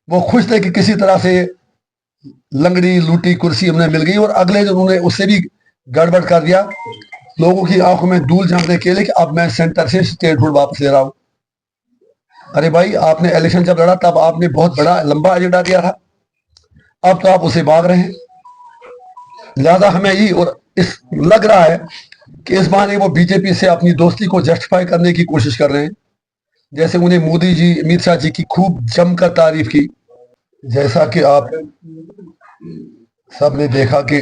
वो खुश थे कि किसी तरह से लंगड़ी लूटी कुर्सी उन्हें मिल गई, और अगले दिन उन्होंने उससे भी गड़बड़ कर दिया, लोगों की आंखों में धूल झांकने के लिए कि अब मैं सेंटर से स्टेटहुड वापस ले रहा हूं। अरे भाई, आपने इलेक्शन जब लड़ा तब आपने बहुत बड़ा लंबा एजेंडा दिया था, अब तो आप उसे भाग रहे हैं। लिहाजा हमें ये और इस लग रहा है कि इस बहाने वो बीजेपी से अपनी दोस्ती को जस्टिफाई करने की कोशिश कर रहे हैं, जैसे उन्हें मोदी जी अमित शाह जी की खूब जमकर तारीफ की। जैसा कि आप सब ने देखा कि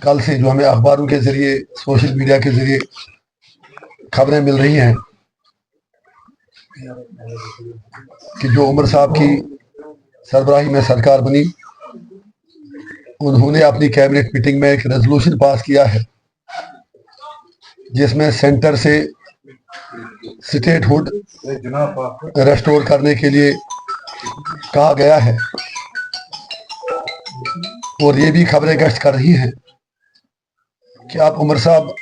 कल से जो हमें अखबारों के जरिए सोशल मीडिया के जरिए खबरें मिल रही हैं कि जो उमर साहब की सरबराही में सरकार बनी, उन्होंने अपनी कैबिनेट मीटिंग में एक रेजोल्यूशन पास किया है जिसमें सेंटर से स्टेटहुड रेस्टोर करने के लिए कहा गया है। और ये भी खबरें गश्त कर रही हैं कि आप उमर साहब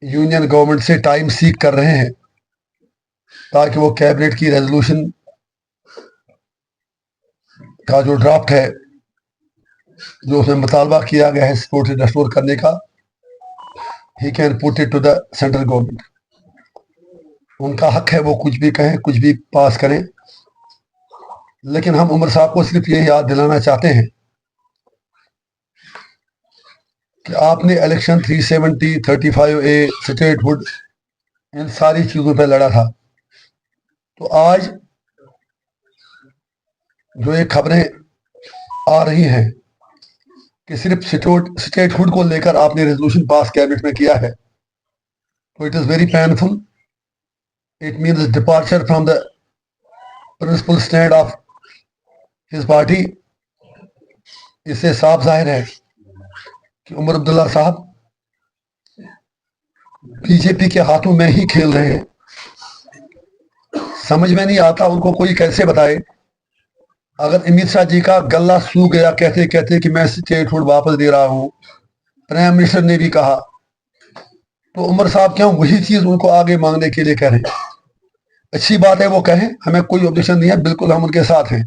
यूनियन गवर्नमेंट से टाइम सीक कर रहे हैं ताकि वो कैबिनेट की रेजोल्यूशन का जो ड्राफ्ट है, जो उसमें मुतालबा किया गया है स्पोर्ट से रेस्टोर करने का, he can put it to the central government. उनका हक है, वो कुछ भी कहें, कुछ भी पास करें, लेकिन हम उमर साहब को सिर्फ ये याद दिलाना चाहते हैं कि आपने इलेक्शन 370, 35A, स्टेटहुड, इन सारी चीजों पर लड़ा था। तो आज जो ये खबरें आ रही हैं कि सिर्फ स्टेटहुड को लेकर आपने रेजोल्यूशन पास कैबिनेट में किया है, तो it is very painful. It means departure from the principal stand of his party. इससे साफ जाहिर है कि उमर अब्दुल्ला साहब बीजेपी के हाथों में ही खेल रहे हैं। समझ में नहीं आता उनको कोई कैसे बताए, अगर अमित शाह जी का गला सूख गया कहते कहते कि मैं स्टेटहुड वापस दे रहा हूं, प्राइम मिनिस्टर ने भी कहा, तो उमर साहब क्यों वही चीज उनको आगे मांगने के लिए कह रहे हैं? अच्छी बात है, वो कहें, हमें कोई ऑब्जेक्शन नहीं है, बिल्कुल हम उनके साथ हैं,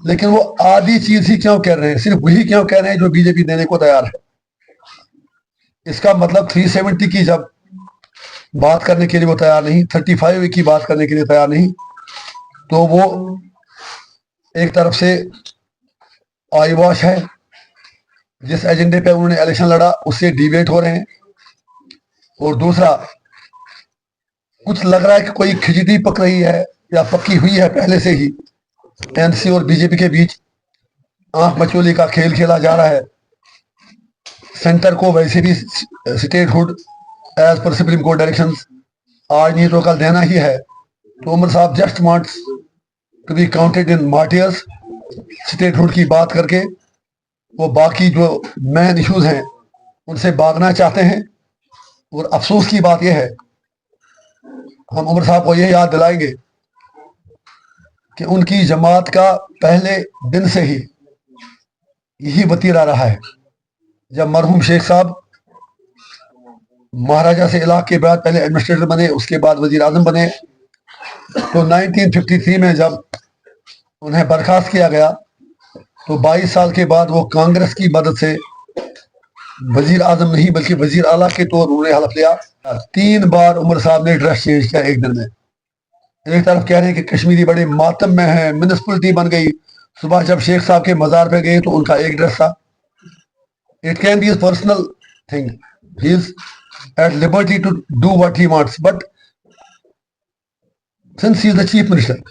लेकिन वो आधी चीज ही क्यों कह रहे हैं, सिर्फ वही क्यों कह रहे हैं जो बीजेपी देने को तैयार है? इसका मतलब 370 की जब बात करने के लिए वो तैयार नहीं, 35 की बात करने के लिए तैयार नहीं, तो वो एक तरफ से आई वॉश है, जिस एजेंडे पे उन्होंने इलेक्शन लड़ा उससे डिवेट हो रहे हैं, और दूसरा कुछ लग रहा है कि कोई खिचड़ी पक रही है या पक्की हुई है पहले से ही, एनसी और बीजेपी के बीच आंख मचोली का खेल खेला जा रहा है। सेंटर को वैसे भी statehood as per Supreme Court directions आज नहीं तो कल देना ही है, तो उमर साहब just wants to be counted in martyrs. Statehood की बात करके वो बाकी जो मेन इश्यूज हैं उनसे भागना चाहते हैं। और अफसोस की बात यह है, हम उमर साहब को यह याद दिलाएंगे कि उनकी जमात का पहले दिन से ही यही वतीरा रहा है। जब मरहूम शेख साहब महाराजा से इलाके के बाद पहले एडमिनिस्ट्रेटर बने, उसके बाद वजीर आजम बने, तो 1953 में जब उन्हें बर्खास्त किया गया तो 22 साल के बाद वो कांग्रेस की मदद से वजीर आजम नहीं बल्कि वजीर आला के तौर उन्होंने हलफ लिया। 3 बार उमर साहब ने ड्रेस चेंज किया एक दिन में। एक तरफ कह रहे हैं कि कश्मीरी बड़े मातम में है, म्यूनिसिपलिटी बन गई, सुबह जब शेख साहब के मजार पे गए तो उनका एक ड्रेस था। It can be personal thing, he is at liberty to do what he wants, but since he is the chief minister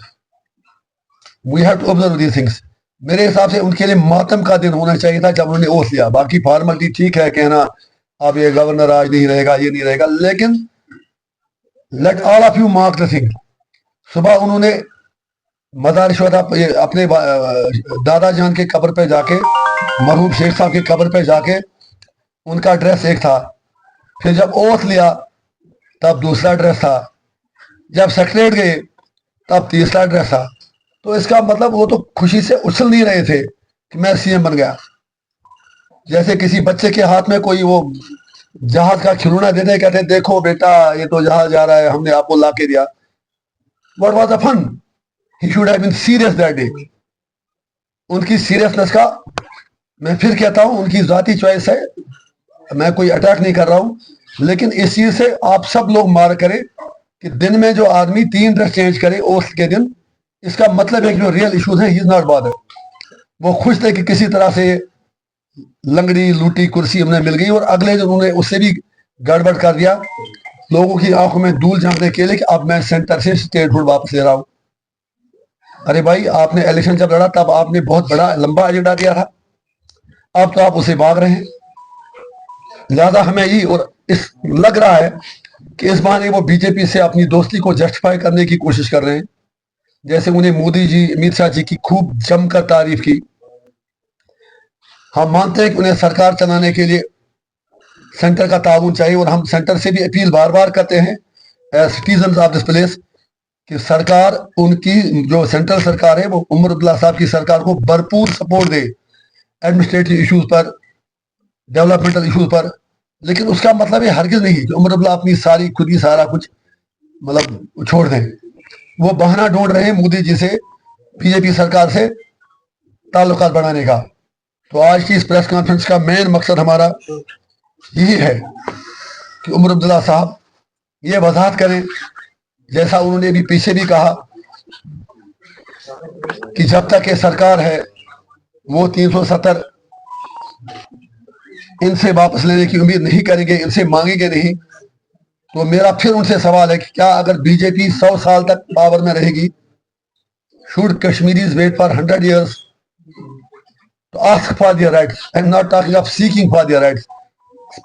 we have to observe these things. मेरे हिसाब से उनके लिए मातम का दिन होना चाहिए था जब उन्होंने ओथ लिया। बाकी फॉर्मेलिटी ठीक है कहना अब ये गवर्नर आज नहीं रहेगा, ये नहीं रहेगा, लेकिन let all of you mark the thing. सुबह उन्होंने मजार शोधा अपने दादा जान के कब्र पे जाके, मरहूम शेख साहब के कब्र पे जाके, उनका ड्रेस एक था, फिर जब ओथ लिया तब दूसरा ड्रेस था, जब सेक्रेटरीट गए तब तीसरा ड्रेस था। तो इसका मतलब वो तो खुशी से उछल नहीं रहे थे कि मैं सीएम बन गया, जैसे किसी बच्चे के हाथ में कोई वो जहाज का खिलौना देते, कहते देखो बेटा ये तो जहाज जा रहा है, हमने आपको ला के दिया। What was the fun? He should have been serious that day. उनकी सीरियसनेस का मैं फिर कहता हूं उनकी जाती चॉइस है, मैं कोई अटैक नहीं कर रहा हूं, लेकिन इस चीज से आप सब लोग मार करें कि दिन में जो आदमी 3 ड्रेस चेंज करे ओस्ट के दिन, इसका मतलब है कि जो रियल इश्यूज हैं ही इज नॉट बॉदर। वो खुश थे कि किसी तरह से लंगड़ी लूटी कुर्सी उन्हें मिल गई, और अगले दिन उन्होंने उससे भी गड़बड़ कर दिया, लोगों की आंखों में धूल झांकने के लिए कि अब मैं सेंटर से स्टेटहुड वापस ले रहा हूं। अरे भाई, आपने इलेक्शन जब लड़ा तब आपने बहुत बड़ा लंबा एजेंडा दिया था, अब तो आप उसे भाग रहे हैं। लिहाजा हमें ये और इस लग रहा है कि इस बहाने वो बीजेपी से अपनी दोस्ती को जस्टिफाई करने की कोशिश कर रहे हैं। जैसे उन्हें मोदी जी अमित शाह जी की खूब जमकर तारीफ की। हम मानते हैं कि उन्हें सरकार चलाने के लिए सेंटर का ताउन चाहिए, और हम सेंटर से भी अपील बार बार करते हैं as citizen of this place कि सरकार, उनकी जो सेंट्रल सरकार है वो उमर अब्दुल्ला साहब की सरकार को भरपूर सपोर्ट दे एडमिनिस्ट्रेटिव इश्यूज पर, डेवलपमेंटल इश्यूज पर। लेकिन उसका मतलब है हरगिज नहीं कि उमर अब्दुल्ला अपनी सारी खुद ही सारा कुछ मतलब छोड़ दें। वो बहाना ढूंढ रहे हैं मोदी जी से, बीजेपी सरकार से ताल्लुकात बढ़ाने का। तो आज की इस प्रेस कॉन्फ्रेंस का मेन मकसद हमारा यही है कि उमर अब्दुल्ला साहब ये वजाहत करें, जैसा उन्होंने भी पीछे भी कहा कि जब तक ये सरकार है वो 370 इनसे वापस लेने की उम्मीद नहीं करेंगे, इनसे मांगेंगे नहीं। तो मेरा फिर उनसे सवाल है कि क्या अगर बीजेपी 100 साल तक पावर में रहेगी, should Kashmiris wait for 100 years to ask for their rights? I'm not talking of seeking for their rights.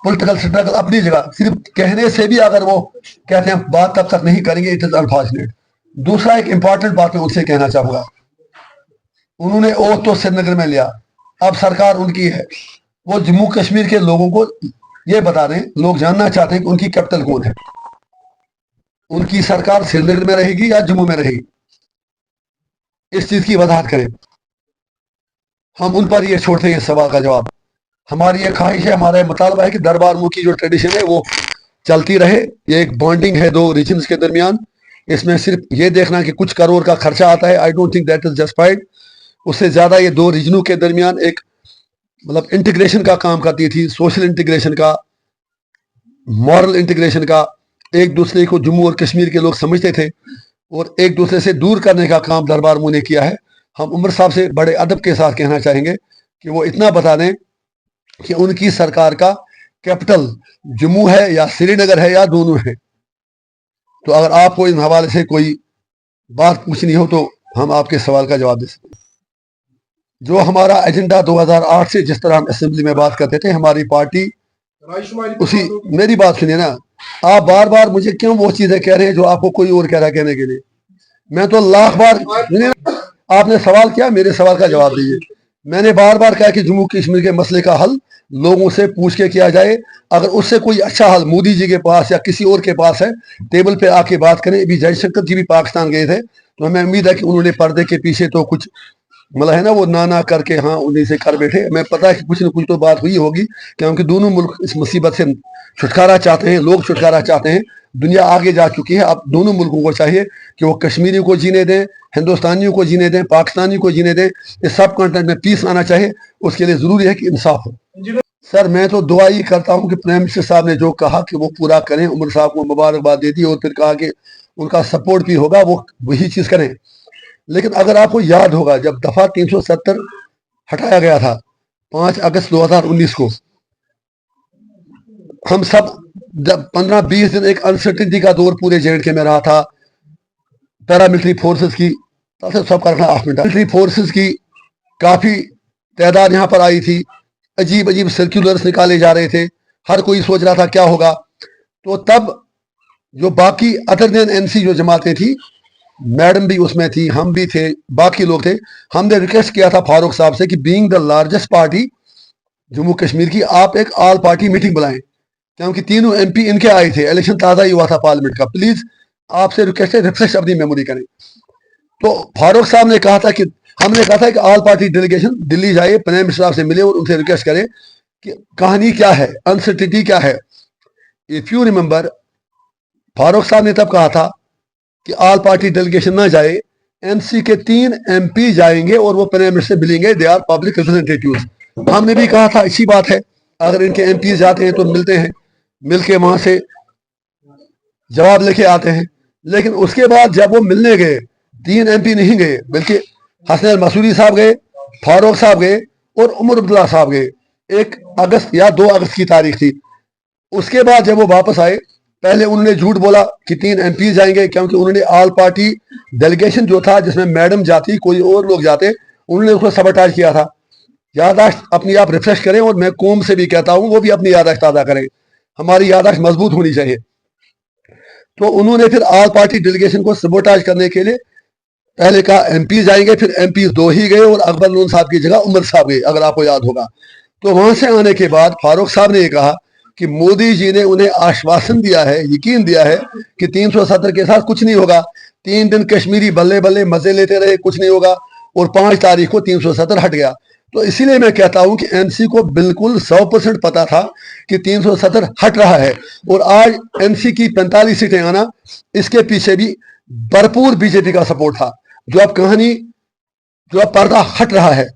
Political struggle अपनी जगह, सिर्फ कहने से भी अगर वो कहते हैं बात तब तक नहीं करेंगे, इट इज अनफॉर्चुनेट। दूसरा एक इंपॉर्टेंट बात मैं उनसे कहना चाहूंगा, उन्होंने ओथ तो श्रीनगर में लिया, अब सरकार उनकी है, वो जम्मू कश्मीर के लोगों को ये बता दें, लोग जानना चाहते हैं कि उनकी कैपिटल कौन है, उनकी सरकार श्रीनगर में रहेगी या जम्मू में रहेगी, इस चीज की वजाहत करें। हम उन पर ये छोड़ते हैं इस सवाल का जवाब। हमारी ये ख्वाहिश है, हमारा मुतालबा है कि दरबार मुँह की जो ट्रेडिशन है वो चलती रहे। ये एक बॉन्डिंग है दो रीजन्स के दरमियान, इसमें सिर्फ ये देखना कि कुछ करोड़ का खर्चा आता है, I don't think that is justified. उससे ज्यादा ये दो रीजनों के दरमियान एक मतलब इंटीग्रेशन का काम करती थी, सोशल इंटीग्रेशन का, मॉरल इंटीग्रेशन का। एक दूसरे को जम्मू और कश्मीर के लोग समझते थे और एक दूसरे से दूर करने का काम दरबार मुँह ने किया है। हम उमर साहब से बड़े अदब के साथ कहना चाहेंगे कि वो इतना बता दें कि उनकी सरकार का कैपिटल जम्मू है या श्रीनगर है या दोनों है। तो अगर आपको इन हवाले से कोई बात पूछनी हो तो हम आपके सवाल का जवाब दे सकते हैं। जो हमारा एजेंडा 2008 से जिस तरह हम असेंबली में बात करते थे, हमारी पार्टी उसी, मेरी बात सुनिए ना, आप बार बार मुझे क्यों वो चीजें कह रहे हैं जो आपको कोई और कह रहा है कहने के लिए। मैं तो लाख बार, आपने सवाल किया, मेरे सवाल का जवाब दीजिए। मैंने बार बार कहा कि जम्मू कश्मीर के मसले का हल लोगों से पूछ के किया जाए, अगर उससे कोई अच्छा हल मोदी जी के पास या किसी और के पास है, टेबल पे आके बात करें। अभी जयशंकर जी भी पाकिस्तान गए थे, तो हमें उम्मीद है कि उन्होंने पर्दे के पीछे तो कुछ मतलब है ना, वो ना करके हाँ उन्हीं से कर बैठे। मैं पता है कि कुछ न कुछ तो बात हुई होगी, क्योंकि दोनों मुल्क इस मुसीबत से छुटकारा चाहते हैं, लोग छुटकारा चाहते हैं, दुनिया आगे जा चुकी है। अब दोनों मुल्कों को चाहिए कि वो कश्मीरियों को जीने दें, हिंदुस्तानियों को जीने दें, पाकिस्तानियों को जीने दें, इस सब कॉन्टेंट में पीस आना चाहिए। उसके लिए जरूरी है कि इंसाफ हो। सर मैं तो दुआ ही करता हूं कि प्राइम मिनिस्टर साहब ने जो कहा कि वो पूरा करें। उमर साहब को मुबारकबाद दे दी और फिर कहा कि उनका सपोर्ट भी होगा, वो वही चीज करें। लेकिन अगर आपको याद होगा, जब दफा 370 हटाया गया था 5 अगस्त 2019 को, हम सब जब 15-20 दिन एक अनसर्टिनिटी का दौर पूरे जे.एंड.के में रहा था, पैरामिलिट्री फोर्सेस की सबका रखना 8 मिनट, मिलिट्री फोर्सेस की काफी तादाद यहाँ पर आई थी, अजीब अजीब सर्कुलर्स निकाले जा रहे थे, हर कोई सोच रहा था क्या होगा। तो तब जो बाकी अदर देन एनसी जो जमातें थी, मैडम भी उसमें थी, हम भी थे, बाकी लोग थे, हमने रिक्वेस्ट किया था फारूक साहब से कि being the largest party Jammu Kashmir की, आप एक ऑल पार्टी मीटिंग बुलाएं, क्योंकि तीनों एमपी इनके आए थे, इलेक्शन ताज़ा ही हुआ था पार्लियामेंट का। प्लीज आपसे रिक्वेस्ट है, रिफ्रेश अपनी मेमोरी करें। तो फारूक साहब ने कहा था कि हमने कहा था कि ऑल पार्टी डेलीगेशन दिल्ली जाए, प्राइम मिनिस्टर साहब से मिले और उनसे रिक्वेस्ट करें कि कहानी क्या है, अनसर्टिनिटी क्या है। इफ यू रिमेंबर, फारूक साहब ने तब कहा था कि ऑल पार्टी डेलीगेशन ना जाए, एनसी के 3 MP जाएंगे और वो प्राइम मिनिस्टर से मिलेंगे, दे आर पब्लिक रिप्रेजेंटेटिव्स। हमने भी कहा था अच्छी बात है, अगर इनके MP जाते हैं तो मिलते हैं, मिलके वहां से जवाब लेके आते हैं। लेकिन उसके बाद जब वो मिलने गए, 3 MP नहीं गए, बल्कि हसन मसूरी साहब गए, फारूक साहब गए और उमर अब्दुल्ला साहब गए। 1 अगस्त या 2 अगस्त की तारीख थी। उसके बाद जब वो वापस आए, पहले उन्होंने झूठ बोला कि 3 MP जाएंगे, क्योंकि उन्होंने ऑल पार्टी डेलीगेशन जो था, जिसमें मैडम जाती, कोई और लोग जाते, उन्होंने उसको सबटाज किया था। यादाश्त अपनी आप रिफ्रेश करें, और मैं कौम से भी कहता हूं वो भी अपनी यादाश्त ताज़ा करें, हमारी यादाश्त मजबूत होनी चाहिए। तो उन्होंने फिर ऑल पार्टी डेलीगेशन को सबोटाज करने के लिए पहले कहा MP जाएंगे, फिर MP 2 ही गए और अकबर नून साहब की जगह उमर साहब गए, अगर आपको याद होगा। तो वहां से आने के बाद फारूक साहब ने ये कहा कि मोदी जी ने उन्हें आश्वासन दिया है, यकीन दिया है कि 370 के साथ कुछ नहीं होगा। 3 दिन कश्मीरी बल्ले बल्ले मजे लेते रहे, कुछ नहीं होगा, और 5 तारीख को 370 हट गया। तो इसीलिए मैं कहता हूं कि NC को बिल्कुल 100% पता था कि 370 हट रहा है, और आज NC की 45 सीटें आना, इसके पीछे भी भरपूर बीजेपी का सपोर्ट था। जो अब कहानी, जो अब पर्दा हट रहा है,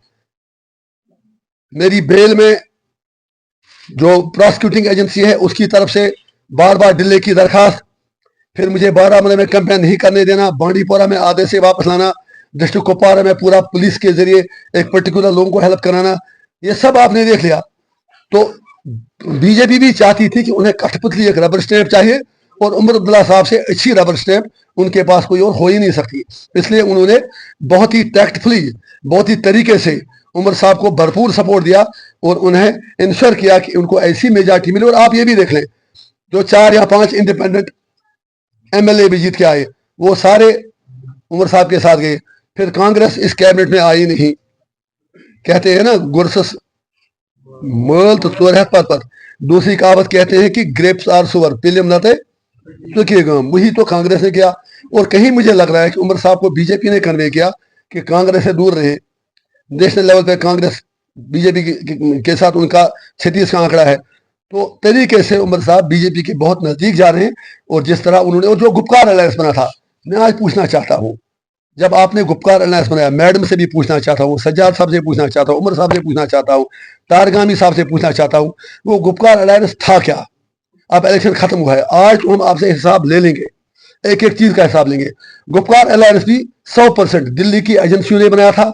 मेरी बेल में जो प्रोसिक्यूटिंग एजेंसी है उसकी तरफ से बार बार डिले की दरखास्त, फिर मुझे बारामूला में कैंपेन नहीं करने देना, बांडीपोरा में आधे से वापस लाना, डिस्ट्रिक्ट कुपवारा में पूरा पुलिस के जरिए एक पर्टिकुलर लोगों को हेल्प कराना, ये सब आपने देख लिया। तो बीजेपी भी चाहती थी कि उन्हें कठपुतली एक रबर स्टैंप चाहिए, और उमर अब्दुल्ला साहब से अच्छी रबर स्टैंप उनके पास कोई और हो ही नहीं सकती। इसलिए उन्होंने बहुत ही टैक्टफुली, बहुत ही तरीके से उमर साहब को भरपूर सपोर्ट दिया, और उन्हें इंश्योर किया कि उनको ऐसी मेजॉरिटी मिले। और आप ये भी देख लें, जो 4 या 5 इंडिपेंडेंट MLA भी जीत के आए, वो सारे उमर साहब के साथ गए। फिर कांग्रेस इस कैबिनेट में आई नहीं। कहते हैं ना, गुरसस मल तो चोर है पर। दूसरी कहावत कहते हैं कि ग्रेप्स आर सुअर पिलियम नाते तो किए गम, वही तो कांग्रेस ने किया। और कहीं मुझे लग रहा है कि उमर साहब को बीजेपी ने कन्वे किया कि कांग्रेस से दूर रहे। नेशनल लेवल पे कांग्रेस बीजेपी के साथ उनका 36 का आंकड़ा है। तो तरीके से उमर साहब बीजेपी के बहुत नजदीक जा रहे हैं। और जिस तरह उन्होंने, और जो गुपकार अलायंस बना था, मैं आज पूछना चाहता हूं, जब आपने गुपकार अलायंस बनाया, मैडम से भी पूछना चाहता हूं, सज्जाद साहब से पूछना चाहता हूं, उमर साहब से पूछना चाहता हूं, तारगामी साहब से पूछना चाहता हूं, वो गुपकार अलायंस था क्या? अब इलेक्शन खत्म हुआ है, आज तो हम आपसे हिसाब ले लेंगे, एक एक चीज का हिसाब लेंगे। गुपकार अलायंस भी 100% दिल्ली की एजेंसियों ने बनाया था,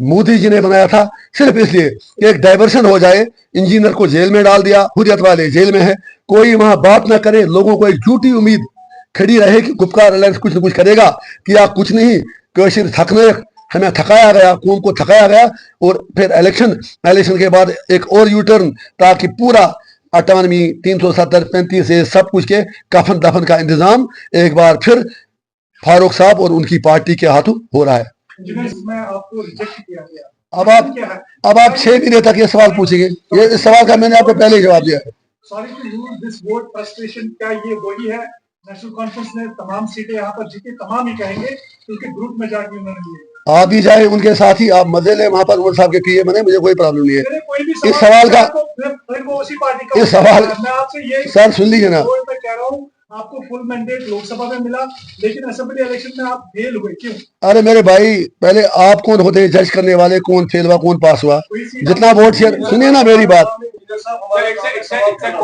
मोदी जी ने बनाया था, सिर्फ इसलिए कि एक डाइवर्शन हो जाए। इंजीनियर को जेल में डाल दिया, हुर्रियत वाले जेल में है, कोई वहां बात ना करे, लोगों को एक झूठी उम्मीद खड़ी रहे कि गुपकार अलायंस कुछ न कुछ करेगा। किया कुछ नहीं, कैशिर थकने, हमें थकाया गया, कौम को थकाया गया। और फिर इलेक्शन के बाद एक और यू टर्न, ताकि पूरा अटानमी 370 35 से सब कुछ के कफन दफन का इंतजाम एक बार फिर फारूक साहब और उनकी पार्टी के हाथों हो रहा है। आपको रिजेक्ट किया गया। अब आप 6 महीने तक ये सवाल पूछेंगे, ये इस सवाल का मैंने आपको पहले ही जवाब दिया है। Sorry to use this word frustration, क्या ये वही है? नेशनल कॉन्फ्रेंस ने तमाम सीटें यहाँ पर जीती, तमाम ही कहेंगे, क्योंकि ग्रुप में जाके उन्होंने लिए। आप भी जाए उनके साथ ही, आप मजे लें वहां पर, उमर साहब के PA बने, मुझे कोई प्रॉब्लम नहीं है। इस सवाल का, इस सवाल, सर सुन लीजिए ना, मैं कह रहा हूँ आपको फुल मैंडेट लोकसभा में मिला, लेकिन असेंबली इलेक्शन में आप फेल हुए, क्यों? अरे मेरे भाई, पहले आप कौन होते हैं जज करने वाले, कौन फेल हुआ कौन पास हुआ? जितना वोट शेयर, सुनिए ना मेरी बात,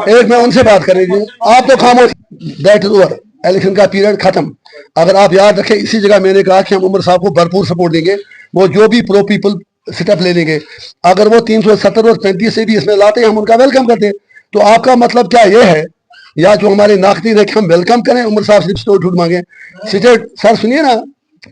एक मैं उनसे बात कर लीजिए, आप तो खामोश। दैट इज ओवर, इलेक्शन का पीरियड खत्म। अगर आप याद रखें, इसी जगह मैंने कहा कि हम उमर साहब को भरपूर सपोर्ट देंगे, वो जो भी प्रो पीपल स्टेप ले लेंगे। अगर वो 370 और 35 से भी इसमें लाते हैं, हम उनका वेलकम करते हैं। तो आपका मतलब क्या ये है, या जो हमारे नाकदीन है कि हम वेलकम करें, उमर साहब से स्टेट फूड मांगे? स्टेट, सर सुनिए ना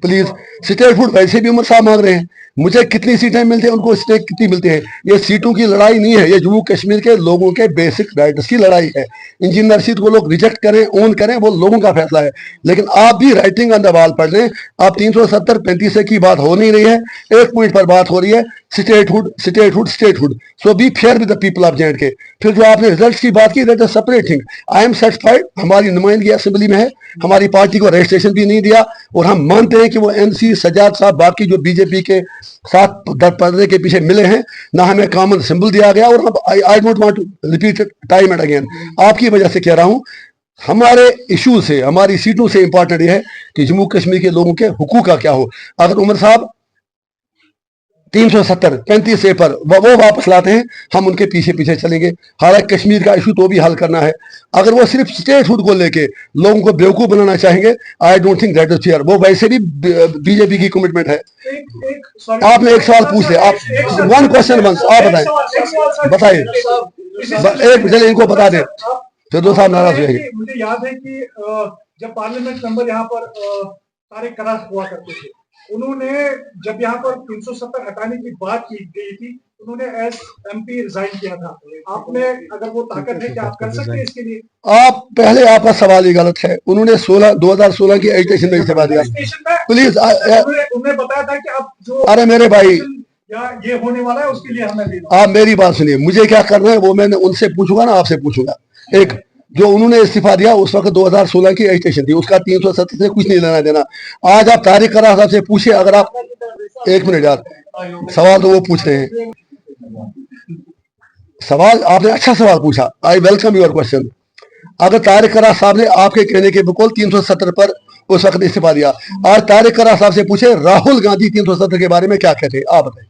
प्लीज, स्टेट फूड वैसे भी उमर साहब मांग रहे हैं। मुझे कितनी सीटें मिलती हैं, उनको स्टेट कितनी मिलती है? ये सीटों की लड़ाई नहीं है, ये जम्मू कश्मीर के लोगों के बेसिक राइट्स की लड़ाई है। इंजीनियर सीट को लोग रिजेक्ट करें, ओन करें, वो लोगों का फैसला है। लेकिन आप भी राइटिंग ऑन द वॉल पढ़ लें, आप 370 35 की बात हो नहीं रही है, एक पॉइंट पर बात हो रही है, statehood statehood statehood. So be fair with the people of J&K। फिर जो आपने रिजल्ट्स की बात की, that is separate thing. I am satisfied, हमारी नुमाइंदगी असेंबली में है, हमारी पार्टी को रजिस्ट्रेशन भी नहीं दिया, और हम मानते हैं कि वो NC सज्जाद साहब बाकी जो बीजेपी के साथ पर्दे के पीछे मिले हैं, ना हमें कॉमन सिंबल दिया गया। और I don't want to repeat it time and again, आपकी वजह से कह रहा हूं, हमारे इशू से, हमारी सीटों से इंपॉर्टेंट ये है कि जम्मू कश्मीर के लोगों के हुकूक का क्या हो। अगर उमर साहब 370 35 ए पर वो वापस लाते हैं, हम उनके पीछे पीछे चलेंगे। हालांकि कश्मीर का इशू तो भी हल करना है। अगर वो सिर्फ स्टेटहुड को लेके लोगों को बेवकूफ बनाना चाहेंगे, I don't think that is fair. वो वैसे भी बीजेपी की कमिटमेंट है। आपने एक सवाल पूछ लिया, आप वन क्वेश्चन वंस, आप बताइए एक चले इनको बता दें, फिर दो साहब नाराज हो जाएंगे। मुझे याद है कि जब पार्लियामेंट मेंबर यहाँ पर तारिक करार हुआ करते थे, उन्होंने जब यहाँ पर 370 हटाने की बात की गई थी, उन्होंने एज एमपी रिजाइन किया था। आपने अगर वो ताकत है कि आप कर सकते हैं इसके लिए? आप पहले आपका सवाल ही गलत है। उन्होंने 2016 की एजुकेशन में इस्तीफा दिया। प्लीज उन्होंने बताया था कि आप जो, अरे मेरे भाई, या ये होने वाला है उसके लिए हमें आप मेरी बात सुनिए, मुझे क्या करना है वो मैंने उनसे पूछूंगा ना, आपसे पूछूंगा। एक जो उन्होंने इस्तीफा दिया उस वक्त 2016 की एजुकेशन थी, उसका 370 से कुछ नहीं लेना देना। आज आप तारिक करार साहब से पूछिए, अगर आप एक मिनट यार, सवाल तो वो पूछ रहे हैं। सवाल आपने अच्छा सवाल पूछा, आई वेलकम योर क्वेश्चन। अगर तारिक करार साहब ने आपके कहने के बिल्कुल 370 पर उस वक्त इस्तीफा दिया, आज तारिक करार साहब से पूछे राहुल गांधी 370 के बारे में क्या कहते हैं, आप बताएं।